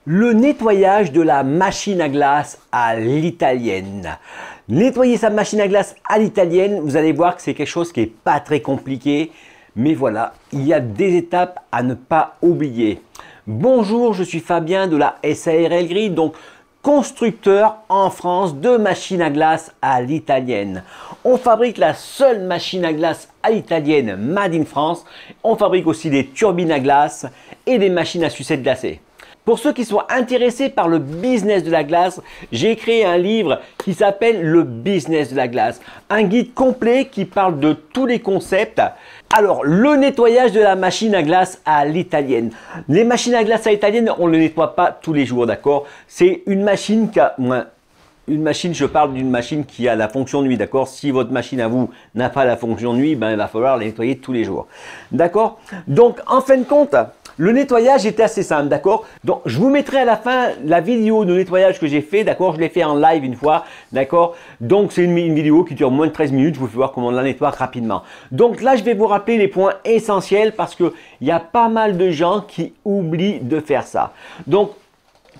Le nettoyage de la machine à glace à l'italienne. Nettoyer sa machine à glace à l'italienne, vous allez voir que c'est quelque chose qui n'est pas très compliqué. Mais voilà, il y a des étapes à ne pas oublier. Bonjour, je suis Fabien de la SARL Grille, donc constructeur en France de machines à glace à l'italienne. On fabrique la seule machine à glace à l'italienne made in France. On fabrique aussi des turbines à glace et des machines à sucette glacée. Pour ceux qui sont intéressés par le business de la glace, j'ai créé un livre qui s'appelle Le business de la glace. Un guide complet qui parle de tous les concepts. Alors, le nettoyage de la machine à glace à l'italienne. Les machines à glace à l'italienne, on ne les nettoie pas tous les jours, d'accord? C'est une machine qui a... je parle d'une machine qui a la fonction nuit, d'accord? Si votre machine à vous n'a pas la fonction nuit, ben, il va falloir la nettoyer tous les jours. D'accord? Donc, en fin de compte, le nettoyage était assez simple, d'accord? Donc, je vous mettrai à la fin la vidéo de nettoyage que j'ai fait, d'accord? Je l'ai fait en live une fois, d'accord? Donc, c'est une vidéo qui dure moins de 13 minutes. Je vous fais voir comment on la nettoie rapidement. Donc là, je vais vous rappeler les points essentiels parce qu'il y a pas mal de gens qui oublient de faire ça. Donc,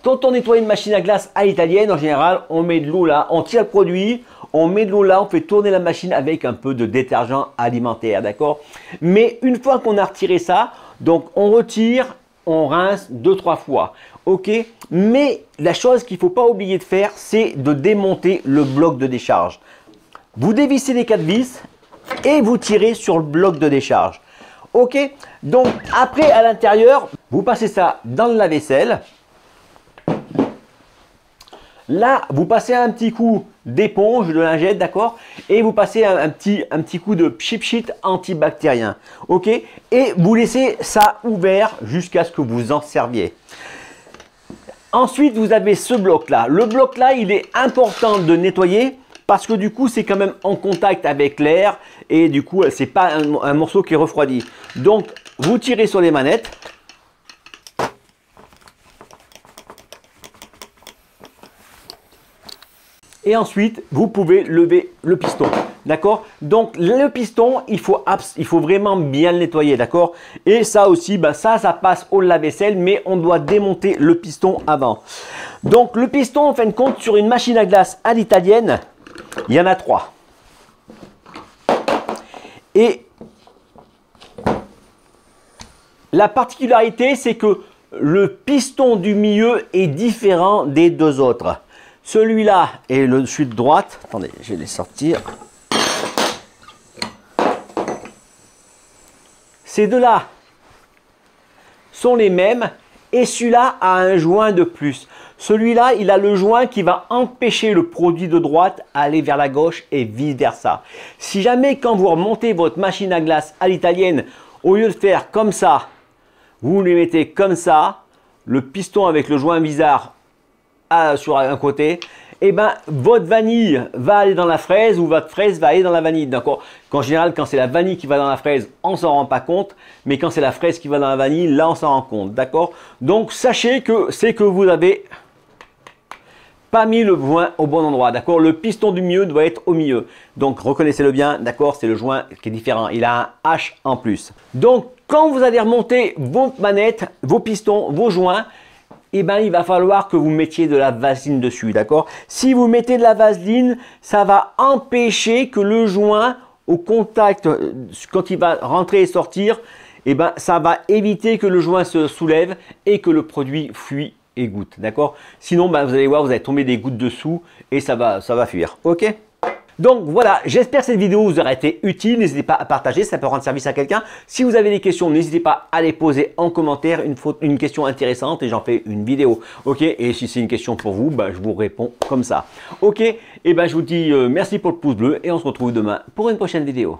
quand on nettoie une machine à glace à l'italienne, en général, on met de l'eau là, on tire le produit, on met de l'eau là, on fait tourner la machine avec un peu de détergent alimentaire, d'accord? Mais une fois qu'on a retiré ça, donc on retire, on rince 2-3 fois, ok? Mais la chose qu'il ne faut pas oublier de faire, c'est de démonter le bloc de décharge. Vous dévissez les 4 vis et vous tirez sur le bloc de décharge, ok? Donc après, à l'intérieur, vous passez ça dans le lave-vaisselle. Là, vous passez un petit coup d'éponge, de lingette, d'accord? Et vous passez un petit coup de pchit antibactérien, ok? Et vous laissez ça ouvert jusqu'à ce que vous en serviez. Ensuite, vous avez ce bloc-là. Le bloc-là, il est important de nettoyer parce que du coup, c'est quand même en contact avec l'air et du coup, c'est pas un morceau qui est refroidi. Donc, vous tirez sur les manettes. Et ensuite, vous pouvez lever le piston, d'accord? Donc, le piston, il faut vraiment bien le nettoyer, d'accord? Et ça aussi, ben ça passe au lave-vaisselle, mais on doit démonter le piston avant. Donc, le piston, en fin de compte, sur une machine à glace à l'italienne, il y en a 3. Et la particularité, c'est que le piston du milieu est différent des deux autres. Celui-là et celui de droite, attendez, je vais les sortir. Ces deux-là sont les mêmes et celui-là a un joint de plus. Celui-là, il a le joint qui va empêcher le produit de droite à aller vers la gauche et vice-versa. Si jamais quand vous remontez votre machine à glace à l'italienne, au lieu de faire comme ça, vous les mettez comme ça, le piston avec le joint bizarre sur un côté, et ben votre vanille va aller dans la fraise ou votre fraise va aller dans la vanille, d'accord? En général, quand c'est la vanille qui va dans la fraise, on s'en rend pas compte, mais quand c'est la fraise qui va dans la vanille, là on s'en rend compte, d'accord? Donc sachez que c'est que vous avez pas mis le joint au bon endroit, d'accord? Le piston du milieu doit être au milieu, donc reconnaissez-le bien, d'accord? C'est le joint qui est différent, il a un H en plus. Donc quand vous allez remonter vos manettes, vos pistons, vos joints, eh ben, il va falloir que vous mettiez de la vaseline dessus, d'accord? Si vous mettez de la vaseline, ça va empêcher que le joint au contact, quand il va rentrer et sortir, eh ben, ça va éviter que le joint se soulève et que le produit fuit et goutte, d'accord? Sinon, ben, vous allez voir, vous allez tomber des gouttes dessous et ça va fuir, ok? Donc voilà, j'espère que cette vidéo vous aura été utile. N'hésitez pas à partager, ça peut rendre service à quelqu'un. Si vous avez des questions, n'hésitez pas à les poser en commentaire. Une question intéressante et j'en fais une vidéo. Ok, et si c'est une question pour vous, ben, je vous réponds comme ça. Ok, et ben je vous dis merci pour le pouce bleu et on se retrouve demain pour une prochaine vidéo.